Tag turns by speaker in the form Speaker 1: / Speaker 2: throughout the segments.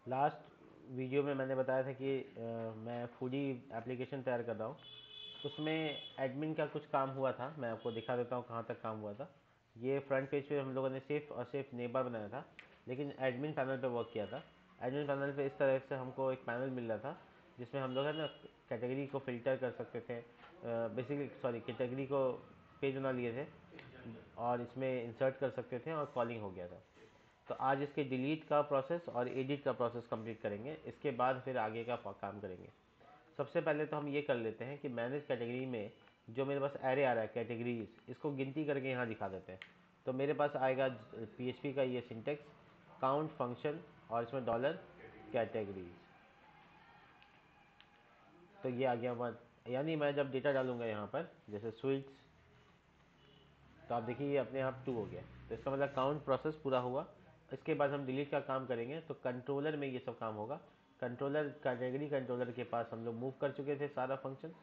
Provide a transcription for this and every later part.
Speaker 1: Last video में मैंने बताया था कि मैं फूडी एप्लीकेशन तैयार कर रहा हूँ। उसमें एडमिन का कुछ काम हुआ था, मैं आपको दिखा देता हूँ कहाँ तक काम हुआ था। ये फ्रंट पेज पे हम लोगों ने सिर्फ और सिर्फ नेबर बनाया था, लेकिन एडमिन पैनल पे वर्क किया था। एडमिन पैनल पे इस तरह से हमको एक पैनल मिल रहा था जिसमें हम लोग है ना कैटेगरी को फ़िल्टर कर सकते थे, बेसिकली सॉरी कैटेगरी को पेज बना लिए थे और इसमें इंसर्ट कर सकते थे और कॉलिंग हो गया था। तो आज इसके डिलीट का प्रोसेस और एडिट का प्रोसेस कंप्लीट करेंगे, इसके बाद फिर आगे का काम करेंगे। सबसे पहले तो हम ये कर लेते हैं कि मैनेज कैटेगरी में जो मेरे पास एरे आ रहा है कैटेगरीज, इसको गिनती करके यहाँ दिखा देते हैं। तो मेरे पास आएगा पीएचपी का ये सिंटेक्स काउंट फंक्शन और इसमें डॉलर कैटेगरीज। तो ये आ गया वन, यानी मैं जब डेटा डालूंगा यहाँ पर जैसे स्वीट्स, तो आप देखिए ये अपने आप 2 हो गया। तो इसका मतलब काउंट प्रोसेस पूरा हुआ। इसके बाद हम डिलीट का काम करेंगे तो कंट्रोलर में ये सब काम होगा। कंट्रोलर कैटेगरी कंट्रोलर के पास हम लोग मूव कर चुके थे सारा फंक्शन।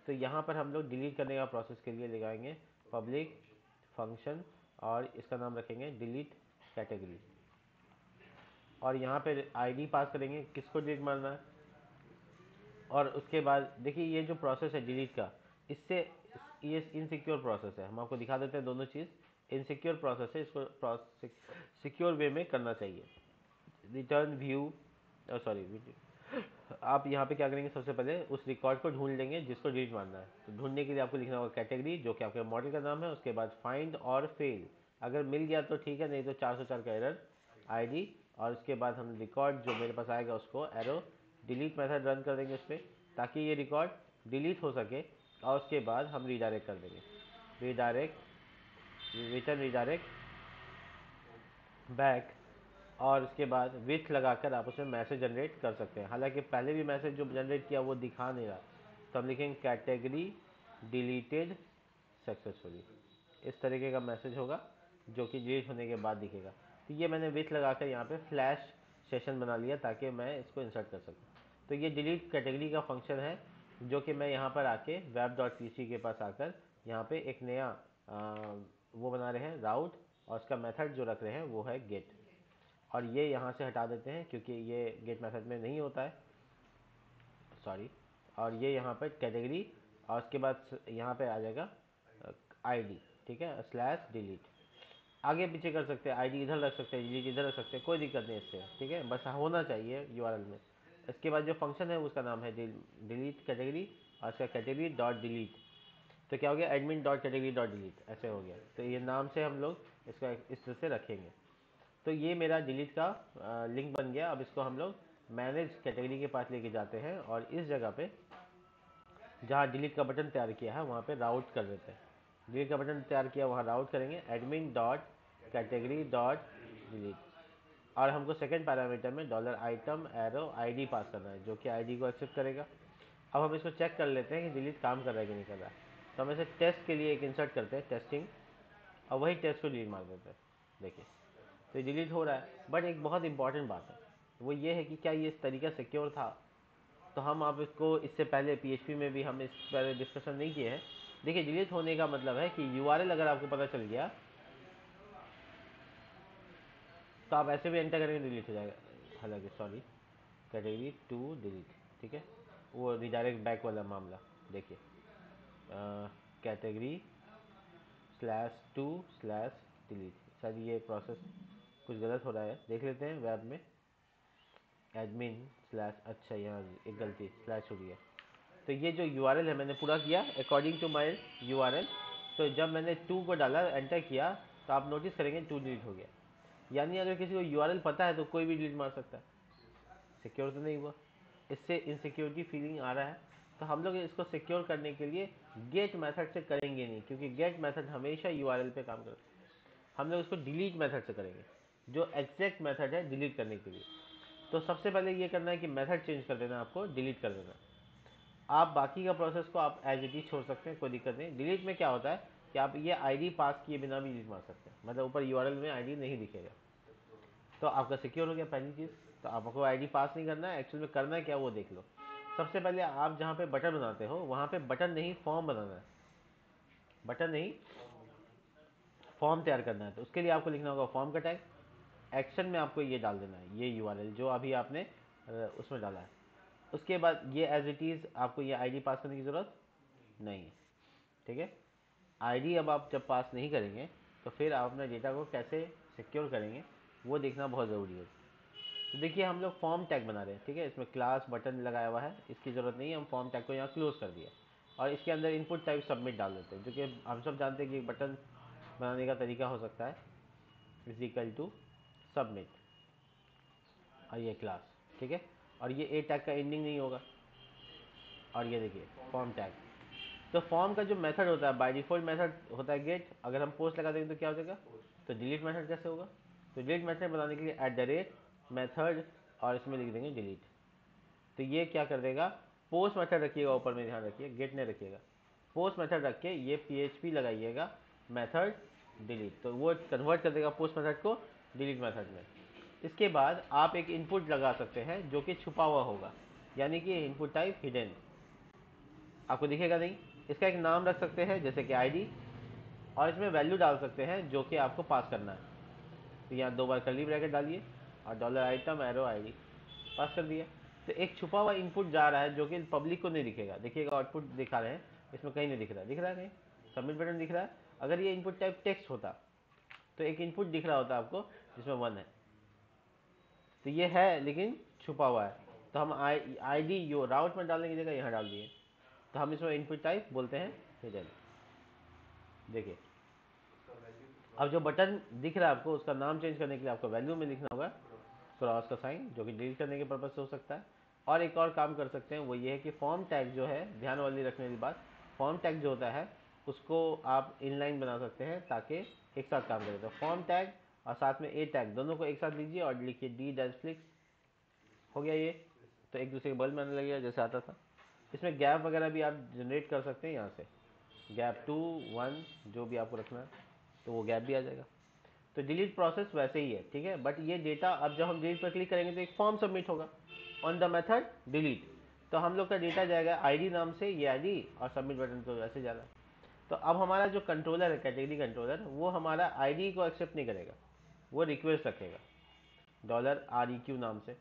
Speaker 1: तो यहाँ पर हम लोग डिलीट करने का प्रोसेस के लिए लगाएंगे पब्लिक फंक्शन और इसका नाम रखेंगे डिलीट कैटेगरी। और यहाँ पे आईडी पास करेंगे किसको डिलीट मारना है। और उसके बाद देखिए ये जो प्रोसेस है डिलीट का, इससे ये इनसिक्योर प्रोसेस है। हम आपको दिखा देते हैं दोनों चीज़। इनसिक्योर प्रोसेस है, इसको सिक्योर वे में करना चाहिए। रिटर्न व्यू, सॉरी, आप यहाँ पे क्या करेंगे, सबसे पहले उस रिकॉर्ड को ढूंढ लेंगे जिसको डिलीट मारना है। तो ढूंढने के लिए आपको लिखना होगा कैटेगरी, जो कि आपके मॉडल का नाम है। उसके बाद फाइंड और फेल, अगर मिल गया तो ठीक है, नहीं तो 404 का एरर आईडी। और उसके बाद हम रिकॉर्ड जो मेरे पास आएगा उसको एरो डिलीट मेथड रन कर देंगे उस पर, ताकि ये रिकॉर्ड डिलीट हो सके। और उसके बाद हम रीडायरेक्ट कर देंगे, रीडायरेक्ट, रिटर्न रीडायरेक्ट बैक। और उसके बाद विथ लगाकर आप उसमें मैसेज जनरेट कर सकते हैं। हालांकि पहले भी मैसेज जो जनरेट किया वो दिखा नहीं रहा, तो हम लिखेंगे कैटेगरी डिलीटेड सक्सेसफुली। इस तरीके का मैसेज होगा जो कि डिलीट होने के बाद दिखेगा। तो ये मैंने विथ लगाकर यहाँ पे फ्लैश सेशन बना लिया ताकि मैं इसको इंसर्ट कर सकूँ। तो ये डिलीट कैटेगरी का फंक्शन है जो कि मैं यहाँ पर आके वेब डॉट पी के पास आकर यहाँ पे एक नया वो बना रहे हैं राउट, और उसका मेथड जो रख रहे हैं वो है गेट। और ये यहाँ से हटा देते हैं क्योंकि ये गेट मेथड में नहीं होता है, सॉरी। और ये यहाँ पर कैटेगरी और उसके बाद यहाँ पे आ जाएगा आईडी, ठीक है, स्लैश डिलीट। आगे पीछे कर सकते हैं, आईडी इधर रख सकते हैं, डिलीट इधर रख सकते हैं, कोई दिक्कत नहीं इससे, ठीक है, बस होना चाहिए यूआरएल में। इसके बाद जो फंक्शन है उसका नाम है डिलीट कैटेगरी और उसका कैटेगरी डॉट डिलीट। तो क्या हो गया, admin dot category dot delete ऐसे हो गया। तो ये नाम से हम लोग इसका इस तरह से रखेंगे। तो ये मेरा डिलीट का लिंक बन गया। अब इसको हम लोग मैनेज कैटेगरी के पास लेके जाते हैं और इस जगह पे जहाँ डिलीट का बटन तैयार किया है वहाँ पे राउट कर देते हैं। डिलीट का बटन तैयार किया वहाँ राउट करेंगे admin dot category dot delete. और हमको सेकंड पैरामीटर में डॉलर आइटम एरो आईडी पास करना है जो कि आईडी को एक्सेप्ट करेगा। अब हम इसको चेक कर लेते हैं कि डिलीट काम कर रहा है कि नहीं कर रहा है। तो हम इसे टेस्ट के लिए एक इंसर्ट करते हैं टेस्टिंग, और वही टेस्ट को डिलीट मार देते हैं। देखिए तो डिलीट हो रहा है, बट एक बहुत इंपॉर्टेंट बात है वो ये है कि क्या ये इस तरीका सिक्योर था। तो हम आप इसको इससे पहले पीएचपी में भी हम इस पर डिस्कशन नहीं किए हैं। देखिए डिलीट होने का मतलब है कि यूआरएल अगर आपको पता चल गया तो आप ऐसे भी एंटर करेंगे डिलीट हो जाएगा। हालांकि सॉरी, कैटेगरी टू डिलीट, ठीक है, वो रिडायरेक्ट बैक वाला मामला। देखिए category slash two slash delete, शायद ये प्रोसेस कुछ गलत हो रहा है, देख लेते हैं वेब में। एडमिन स्लैश, अच्छा यहाँ एक गलती स्लैश हो गया। तो ये जो यूआरएल है मैंने पूरा किया अकॉर्डिंग टू माय यूआरएल। तो जब मैंने 2 को डाला एंटर किया तो आप नोटिस करेंगे 2 डिलीट हो गया। यानी अगर किसी को यूआरएल पता है तो कोई भी डिलीट मार सकता है, सिक्योर तो नहीं हुआ। इससे इनसिक्योरिटी फीलिंग आ रहा है। तो हम लोग इसको सिक्योर करने के लिए गेट मेथड से करेंगे नहीं, क्योंकि गेट मेथड हमेशा यूआरएल पे काम करता है। हम लोग इसको डिलीट मेथड से करेंगे, जो एग्जैक्ट मेथड है डिलीट करने के लिए। तो सबसे पहले ये करना है कि मेथड चेंज कर देना, आपको डिलीट कर देना। आप बाकी का प्रोसेस को आप एज इट इज छोड़ सकते हैं, कोई दिक्कत नहीं। डिलीट में क्या होता है कि आप ये आईडी पास किए बिना भी डिलीट मार सकते हैं, मतलब ऊपर यूआरएल में आईडी नहीं दिखेगा। तो आपका सिक्योर हो गया पहली चीज़। तो आपको आईडी पास नहीं करना है, एक्चुअल में करना है क्या वो देख लो। सबसे पहले आप जहाँ पे बटन बनाते हो वहाँ पे बटन नहीं फॉर्म बनाना है, बटन नहीं फॉर्म तैयार करना है। तो उसके लिए आपको लिखना होगा फॉर्म का टैग। एक्शन में आपको ये डाल देना है, ये यूआरएल जो अभी आपने उसमें डाला है। उसके बाद ये एज इट इज़ आपको ये आईडी पास करने की ज़रूरत नहीं है, ठीक है। आईडी अब आप जब पास नहीं करेंगे तो फिर आप अपने डेटा को कैसे सिक्योर करेंगे वो देखना बहुत ज़रूरी है। तो देखिए हम लोग फॉर्म टैग बना रहे हैं, ठीक है। इसमें क्लास बटन लगाया हुआ है, इसकी ज़रूरत नहीं है, हम फॉर्म टैग को यहाँ क्लोज कर दिया और इसके अंदर इनपुट टाइप सबमिट डाल देते हैं, जो कि हम सब जानते हैं कि एक बटन बनाने का तरीका हो सकता है इज इक्वल टू सबमिट और ये क्लास, ठीक है। और ये ए टैग का एंडिंग नहीं होगा। और ये देखिए फॉर्म टैग, तो फॉर्म का जो मेथड होता है बाय डिफॉल्ट मेथड होता है गेट। अगर हम पोस्ट लगा देंगे तो क्या हो जाएगा, तो डिलीट मेथड कैसे होगा, तो डिलीट मेथड बनाने के लिए एट द रेट मेथड और इसमें लिख देंगे डिलीट। तो ये क्या कर देगा, पोस्ट मेथड रखिएगा ऊपर में, ध्यान रखिए गेट नहीं रखिएगा, पोस्ट मेथड रख के ये PHP लगाइएगा मेथड डिलीट, तो वो कन्वर्ट कर देगा पोस्ट मेथड को डिलीट मेथड में। इसके बाद आप एक इनपुट लगा सकते हैं जो कि छुपा हुआ होगा, यानी कि इनपुट टाइप हिडन, आपको दिखेगा नहीं। इसका एक नाम रख सकते हैं जैसे कि आईडी, और इसमें वैल्यू डाल सकते हैं जो कि आपको पास करना है। तो यहाँ 2 बार कर्ली ब्रैकेट डालिए और डॉलर आइटम एरो आईडी पास कर दिया। तो एक छुपा हुआ इनपुट जा रहा है जो कि पब्लिक को नहीं दिखेगा। देखिएगा आउटपुट दिखा रहे हैं, इसमें कहीं नहीं दिख रहा है, दिख रहा है कहीं, सबमिट बटन दिख रहा है। अगर ये इनपुट टाइप टेक्स्ट होता तो एक इनपुट दिख रहा होता आपको जिसमें 1 है, तो ये है लेकिन छुपा हुआ है। तो हम आईडी यो राउट में डालने की जगह यहाँ डाल दिए, तो हम इसमें इनपुट टाइप बोलते हैं हिडन। देखिए अब जो बटन दिख रहा है आपको उसका नाम चेंज करने के लिए आपको वैल्यू में लिखना होगा क्रॉस का साइन, जो कि डिलीट करने के पर्पज से हो सकता है। और एक और काम कर सकते हैं वो ये है कि फॉर्म टैग जो है, ध्यान वाली रखने वाली बात, फॉर्म टैग जो होता है उसको आप इनलाइन बना सकते हैं ताकि एक साथ काम करे। तो फॉर्म टैग और साथ में ए टैग दोनों को एक साथ लीजिए और लिखिए डी डैश फ्लिक्स, हो गया ये। तो एक दूसरे के बल बनने लगेगा जैसे आता था। इसमें गैप वगैरह भी आप जनरेट कर सकते हैं, यहाँ से गैप 2 1 जो भी आपको रखना है तो वो गैप भी आ जाएगा। तो डिलीट प्रोसेस वैसे ही है, ठीक है। बट ये डेटा अब जब हम डिलीट पर क्लिक करेंगे तो एक फॉर्म सबमिट होगा ऑन द मेथड डिलीट, तो हम लोग का डेटा जाएगा आईडी नाम से, ये आईडी और सबमिट बटन तो वैसे जा रहा है। तो अब हमारा जो कंट्रोलर है कैटेगरी कंट्रोलर, वो हमारा आईडी को एक्सेप्ट नहीं करेगा, वो रिक्वेस्ट रखेगा $REQ नाम से।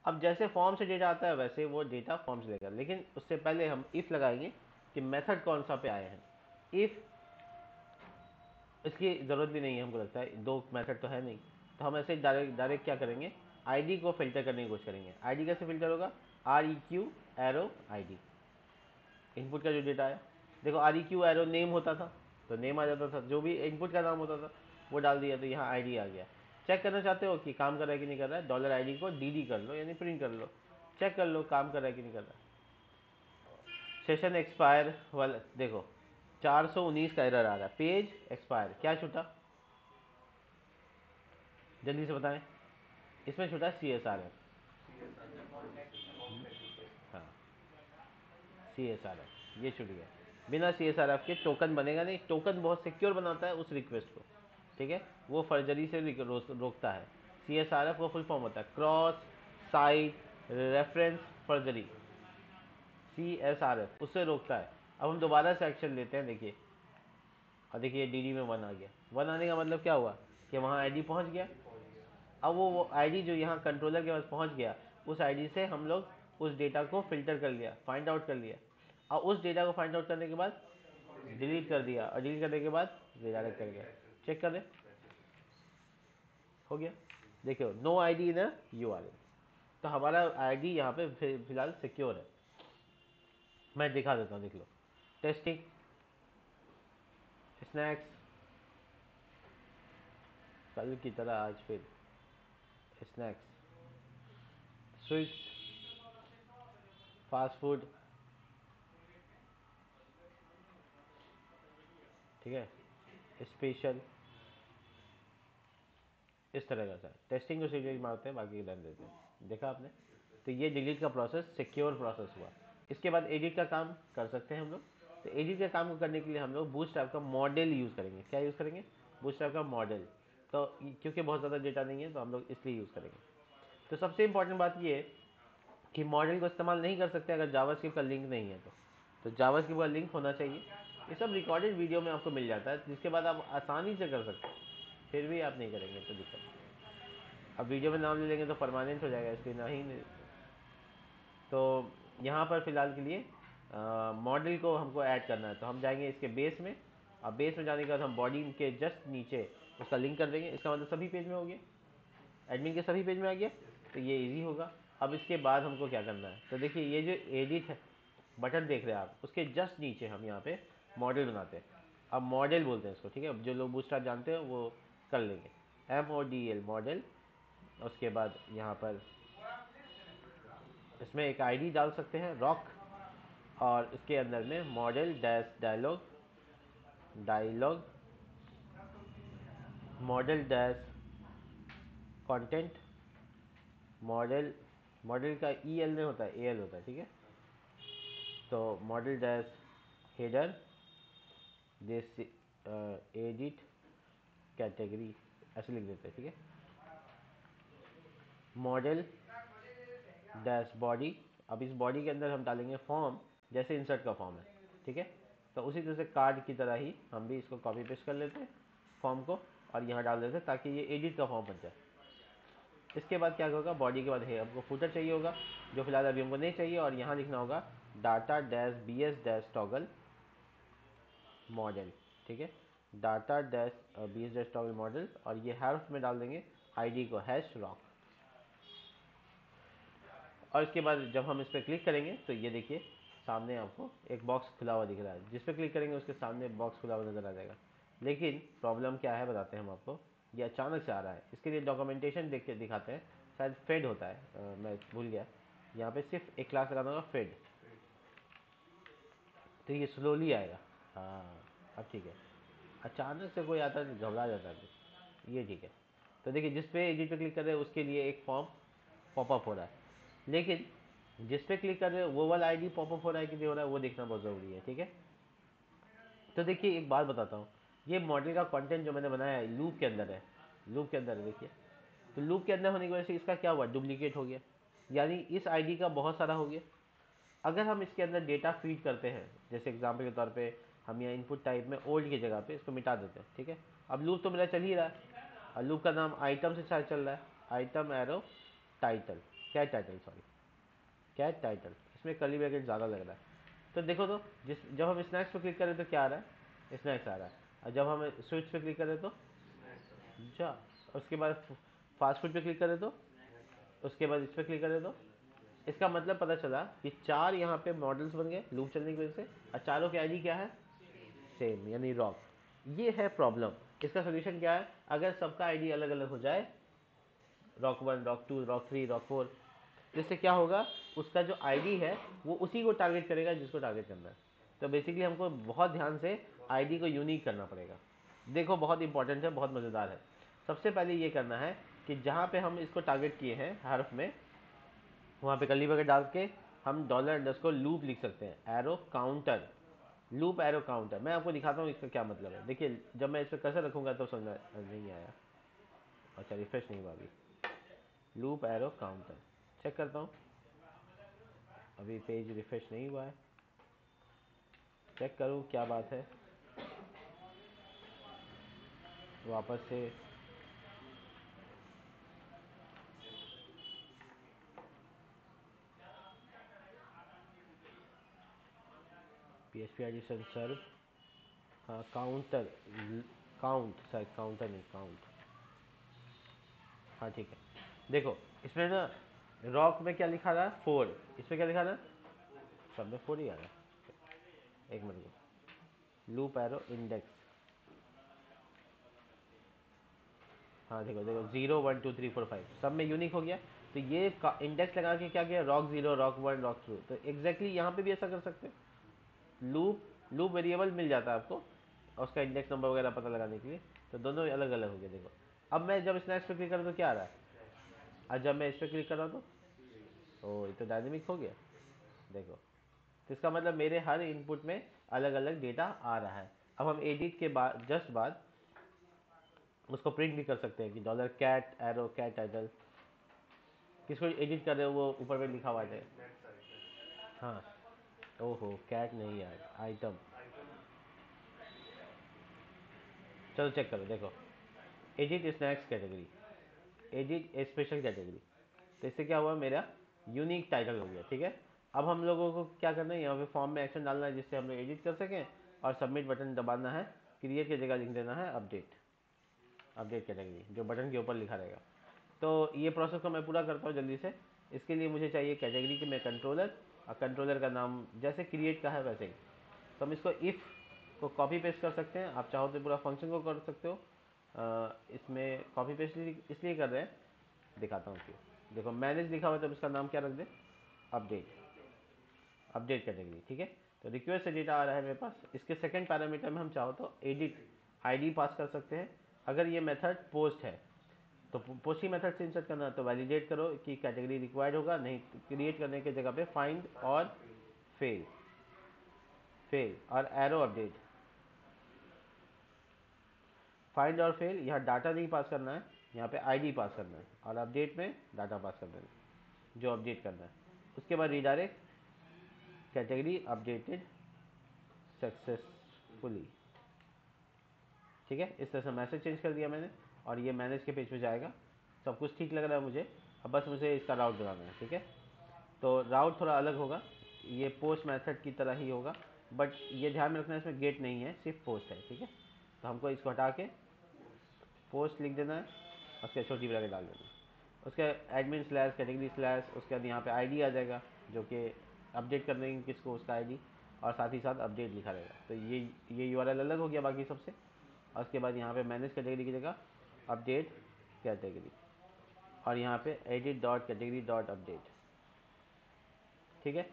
Speaker 1: अब जैसे फॉर्म से डेटा आता है वैसे वो डेटा फॉर्म से लेगा, लेकिन उससे पहले हम इफ लगाएंगे कि मेथड कौन सा पे आए हैं। इफ इसकी ज़रूरत भी नहीं है, हमको लगता है 2 मेथड तो है नहीं, तो हम ऐसे डायरेक्ट क्या करेंगे, आईडी को फिल्टर करने की कोशिश करेंगे। आईडी कैसे फिल्टर होगा, REQ एरो आईडी, इनपुट का जो डेटा आया, देखो REQ एरो नेम होता था तो नेम आ जाता था, जो भी इनपुट का नाम होता था वो डाल दिया तो यहाँ आईडी आ गया। चेक करना चाहते हो कि काम कर रहा है कि नहीं कर रहा है, $ID को DD कर लो, यानी प्रिंट कर लो, चेक कर लो काम कर रहा है कि नहीं कर रहा है। सेशन एक्सपायर वाला देखो 419 का एरर आ रहा है, पेज एक्सपायर, क्या छूटा जल्दी से बताएं, इसमें छूटा CSRF। हाँ CSRF ये छूट गया, बिना CSRF के टोकन बनेगा नहीं। टोकन बहुत सिक्योर बनाता है उस रिक्वेस्ट को, ठीक है, वो फर्जरी से रोकता है। CSRF का फुल फॉर्म होता है cross site reference forgery, CSRF उससे रोकता है। अब हम दोबारा से एक्शन लेते हैं, देखिए और देखिए DD में 1 आ गया। 1 आने का मतलब क्या हुआ कि वहाँ आईडी पहुँच गया। अब वो आईडी जो यहाँ कंट्रोलर के पास पहुँच गया, उस आईडी से हम लोग उस डेटा को फिल्टर कर लिया, फाइंड आउट कर लिया, और उस डेटा को फाइंड आउट करने के बाद डिलीट कर दिया, और डिलीट करने के बाद रिडायरेक्ट कर गया। चेक कर दे, हो गया। देखियो नो आईडी इन URL, तो हमारा आईडी यहाँ पे फिलहाल सिक्योर है। मैं दिखा देता हूँ, देख लो, टेस्टिंग स्नैक्स, कल की तरह आज फिर स्नैक्स, स्वीट्स, फास्ट फूड, ठीक है, स्पेशल, इस तरह का सर टेस्टिंग को सिलेक्ट मारते हैं, बाकी रन देते हैं। देखा आपने, तो ये डिलीट का प्रोसेस सिक्योर प्रोसेस हुआ। इसके बाद एडिट का काम कर सकते हैं हम लोग। तो एडिट का काम को करने के लिए हम लोग बूटस्ट्रैप का मॉडल यूज़ करेंगे। क्या यूज़ करेंगे, बूटस्ट्रैप का मॉडल। तो क्योंकि बहुत ज़्यादा डेटा नहीं है तो हम लोग इसलिए यूज़ करेंगे। तो सबसे इंपॉर्टेंट बात ये है कि मॉडल को इस्तेमाल नहीं कर सकते अगर जावास्क्रिप्ट का लिंक नहीं है तो जावास्क्रिप्ट का लिंक होना चाहिए। ये सब रिकॉर्डेड वीडियो में आपको मिल जाता है, जिसके बाद आप आसानी से कर सकते हैं। फिर भी आप नहीं करेंगे तो दिक्कत। अब वीडियो में नाम ले लेंगे तो परमानेंट हो जाएगा, इसलिए ना ही नहीं। तो यहाँ पर फिलहाल के लिए मॉडल को हमको ऐड करना है, तो हम जाएंगे इसके बेस में। अब बेस में जाने के बाद हम बॉडी के जस्ट नीचे उसका लिंक कर देंगे। इसका मतलब सभी पेज में हो गया, एडमिन के सभी पेज में आ गया, तो ये इजी होगा। अब इसके बाद हमको क्या करना है, तो देखिए ये जो एडिट है बटन देख रहे हैं आप, उसके जस्ट नीचे हम यहाँ पे मॉडल बनाते हैं। अब मॉडल बोलते हैं इसको, ठीक है। अब जो लोग बूस्टरअप जानते हैं वो कर लेंगे, MODL मॉडल। उसके बाद यहाँ पर इसमें एक आईडी डाल सकते हैं रॉक, और इसके अंदर में modal dash dialog, dialog modal dash content, modal, modal का EL नहीं होता है, AL होता है, ठीक है। तो model dash header this edit category ऐसे लिख देते हैं, ठीक है। मॉडल डैश बॉडी, अब इस बॉडी के अंदर हम डालेंगे फॉर्म, जैसे इंसर्ट का फॉर्म है, ठीक है। तो उसी तरह से कार्ड की तरह ही हम भी इसको कॉपी पेस्ट कर लेते हैं फॉर्म को, और यहाँ डाल देते हैं ताकि ये एडिट का फॉर्म बन जाए। इसके बाद क्या होगा, बॉडी के बाद है हमको फुटर चाहिए होगा, जो फिलहाल अभी हमको नहीं चाहिए, और यहाँ लिखना होगा data dash BS dash toggle model, ठीक है। Data dash BS dash toggle model, और ये हैश में डाल देंगे आईडी को #rock। और इसके बाद जब हम इस पर क्लिक करेंगे तो ये देखिए सामने आपको एक बॉक्स खुला हुआ दिख रहा है, जिस पर क्लिक करेंगे उसके सामने बॉक्स खुला हुआ नजर आ जाएगा। लेकिन प्रॉब्लम क्या है बताते हैं हम आपको, ये अचानक से आ रहा है। इसके लिए डॉक्यूमेंटेशन देख के दिखाते हैं, शायद फेड होता है, मैं भूल गया। यहाँ पे सिर्फ एक क्लास लगाना होगा फेड, तो ये स्लोली आएगा। हाँ अब ठीक है, अचानक से कोई आता है तो घबरा जाता है, ये ठीक है। तो देखिए जिस पे एडिट पे क्लिक कर रहे हैं उसके लिए एक फॉर्म पॉपअप हो रहा है, लेकिन जिस पे क्लिक कर रहे हो वो वाला आईडी पॉपअप हो रहा है कि नहीं हो रहा है वो देखना बहुत ज़रूरी है, ठीक है। तो देखिए एक बात बताता हूँ, ये मॉडल का कंटेंट जो मैंने बनाया है लूप के अंदर है, लूप के अंदर है देखिए। तो लूप के अंदर होने की वजह से इसका क्या हुआ, डुप्लीकेट हो गया, यानी इस आईडी का बहुत सारा हो गया। अगर हम इसके अंदर डेटा फीड करते हैं, जैसे एग्जाम्पल के तौर पे हम यहाँ इनपुट टाइप में ओल्ड की जगह पे इसको मिटा देते हैं, ठीक है। अब लूप तो मेरा चल ही रहा है, और लूप का नाम आइटम से शायद चल रहा है, item arrow title, cat title, sorry cat title, इसमें कर्ली ब्रैकेट ज़्यादा लग रहा है। तो देखो तो जब हम स्नैक्स पे क्लिक करें तो क्या आ रहा है, स्नैक्स आ रहा है, और जब हम स्विच पे क्लिक करें तो जा, उसके बाद फास्ट फूड पे क्लिक करें तो, उसके बाद इस पर क्लिक करें तो, इसका मतलब पता चला कि 4 यहाँ पे मॉडल्स बन गए लूप चलने की वजह से, और चारों की आईडी क्या है, सेम, यानी रॉक। ये है प्रॉब्लम। इसका सोल्यूशन क्या है, अगर सबका आईडी अलग अलग हो जाए, रॉक 1, रॉक 2, रॉक 3, रॉक 4, जिससे क्या होगा, उसका जो आईडी है वो उसी को टारगेट करेगा जिसको टारगेट करना है। तो बेसिकली हमको बहुत ध्यान से आईडी को यूनिक करना पड़ेगा। देखो बहुत इंपॉर्टेंट है, बहुत मज़ेदार है। सबसे पहले ये करना है कि जहाँ पे हम इसको टारगेट किए हैं हर्फ में, वहाँ पे कर्ली ब्रैकेट डाल के हम $_लूप लिख सकते हैं, arrow counter, loop arrow counter. मैं आपको दिखाता हूँ इसका क्या मतलब है। देखिए जब मैं इस पर कैसे रखूँगा तो समझ नहीं आया, अच्छा रिफ्रेश नहीं हुआ अभी। लूप एरो काउंटर, चेक करता हूँ, अभी पेज रिफ्रेश नहीं हुआ है, चेक करूँ क्या बात है, वापस से। PHP एडिशन सर्व, हाँ काउंटर, काउंट शायद काउंटर नहीं काउंट, हाँ ठीक है। देखो इसमें ना रॉक में क्या लिखा रहा है 4, इसमें क्या लिखा रहा है, सब में 4 ही आ रहा है। एक मिनट को, लूप एरो इंडेक्स, हाँ देखो देखो 0 1 2 3 4 5 सब में यूनिक हो गया। तो ये इंडेक्स लगा के क्या किया, रॉक 0, रॉक 1, रॉक 2। तो एग्जैक्टली यहाँ पे भी ऐसा कर सकते हैं, लूप वेरिएबल मिल जाता है आपको, और उसका इंडेक्स नंबर वगैरह पता लगाने के लिए। तो दोनों अलग अलग हो गए। देखो अब मैं जब स्नैक्स पे क्लिक करूँ तो क्या आ रहा है, और जब मैं इस पर क्लिक कर रहा हूँ तो ओ ये तो डायनेमिक हो गया, देखो। तो इसका मतलब मेरे हर इनपुट में अलग अलग डेटा आ रहा है। अब हम एडिट के बाद जस्ट बाद उसको प्रिंट भी कर सकते हैं कि $कैट एरो कैट टाइटल, किसको एडिट कर रहे हो वो ऊपर में लिखा हुआ है। हाँ, ओहो कैट नहीं यार, आइटम। चलो चेक करो, देखो एडिट स्नैक्स कैटेगरी, एडिट ए स्पेशल कैटेगरी। तो इससे क्या हुआ, मेरा यूनिक टाइटल हो गया। ठीक है, अब हम लोगों को क्या करना है, यहाँ पे फॉर्म में एक्शन डालना है जिससे हम लोग एडिट कर सकें, और सबमिट बटन दबाना है। क्रिएट की जगह लिख देना है अपडेट, अपडेट कैटेगरी, जो बटन के ऊपर लिखा रहेगा। तो ये प्रोसेस को मैं पूरा करता हूँ जल्दी से। इसके लिए मुझे चाहिए कैटेगरी के में कंट्रोलर, और कंट्रोलर का नाम जैसे क्रिएट का है वैसे ही। तो हम इसको इफ़ को कॉपी पेस्ट कर सकते हैं, आप चाहो तो पूरा फंक्शन को कर सकते हो। इसमें कॉपी पेस्ट इसलिए कर रहे हैं, दिखाता हूँ क्यों। देखो मैनेज लिखा हुआ है, तो इसका नाम क्या रख दे, अपडेट, अपडेट कैटेगरी। ठीक है, तो रिक्वेस्ट से डेटा आ रहा है मेरे पास। इसके सेकंड पैरामीटर में हम चाहो तो एडिट आईडी पास कर सकते हैं। अगर ये मेथड पोस्ट है तो पोस्ट ही मेथड से इंसर्ट करना है, तो वैलिडेट करो कि कैटेगरी रिक्वायर्ड होगा, नहीं क्रिएट करने की जगह पे फाइंड और फेल, फेल और एरो अपडेट। फाइंड और फेल, यहाँ डाटा नहीं पास करना है, यहाँ पे आईडी पास करना है, और अपडेट में डाटा पास कर देना है जो अपडेट करना है। उसके बाद रिडायरेक्ट कैटेगरी अपडेटेड सक्सेसफुली। ठीक है, इस तरह से मैसेज चेंज कर दिया मैंने, और ये मैनेज के पेज पे जाएगा। सब कुछ ठीक लग रहा है मुझे, अब बस मुझे इसका राउट बनाना है। ठीक है, तो राउट थोड़ा अलग होगा, ये पोस्ट मेथड की तरह ही होगा, बट ये ध्यान में रखना है इसमें गेट नहीं है, सिर्फ पोस्ट है। ठीक है, तो हमको इसको हटा के पोस्ट लिख देना है, उसके छोटी ब्रैकेट डाल देना है, उसके एडमिन स्लैश कैटेगरी स्लैश, उसके बाद यहाँ पे आईडी आ जाएगा जो कि अपडेट कर देंगे किसको, उसका आईडी, और साथ ही साथ अपडेट लिखा रहेगा। तो ये यूआरएल अलग हो गया बाकी सबसे। और उसके बाद यहाँ पे मैनेज कैटेगरी की जगह अपडेट कैटेगरी, और यहाँ पे edit dot category dot update. ठीक है,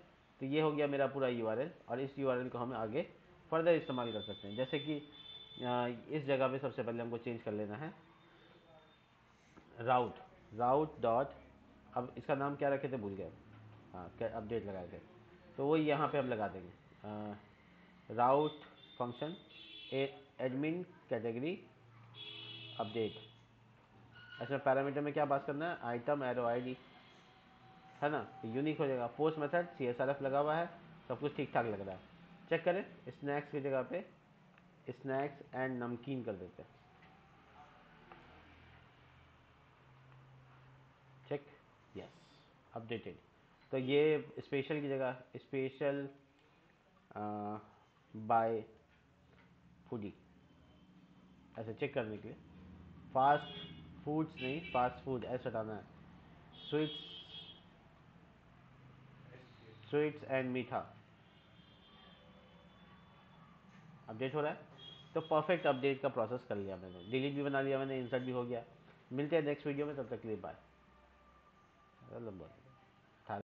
Speaker 1: तो ये हो गया मेरा पूरा यूआरएल, और इस यूआरएल को हम आगे फर्दर इस्तेमाल कर सकते हैं। जैसे कि इस जगह पे सबसे पहले हमको चेंज कर लेना है राउट, राउट डॉट, अब इसका नाम क्या रखे थे भूल गए, हाँ अपडेट लगाए थे, तो वो यहाँ पे हम लगा देंगे राउट फंक्शन एडमिन कैटेगरी अपडेट। अच्छा, पैरामीटर में क्या पास करना है, आइटम एरो आईडी, है ना, यूनिक हो जाएगा। पोस्ट मेथड CSRF लगा हुआ है, सब कुछ ठीक ठाक लग रहा है। चेक करें, स्नैक्स की जगह पे स्नैक्स एंड नमकीन कर देते हैं। Check, yes, updated. तो ये स्पेशल की जगह स्पेशल बाय फूडी, ऐसे चेक करने के लिए। फास्ट फूड्स नहीं, फास्ट फूड ऐसे हटाना है। स्वीट्स, स्वीट्स एंड मीठा अपडेट हो रहा है। तो परफेक्ट अपडेट का प्रोसेस कर लिया मैंने, डिलीट भी बना लिया मैंने, इंसर्ट भी हो गया। मिलते हैं नेक्स्ट वीडियो में, तब तक के लिए बाय। लंबा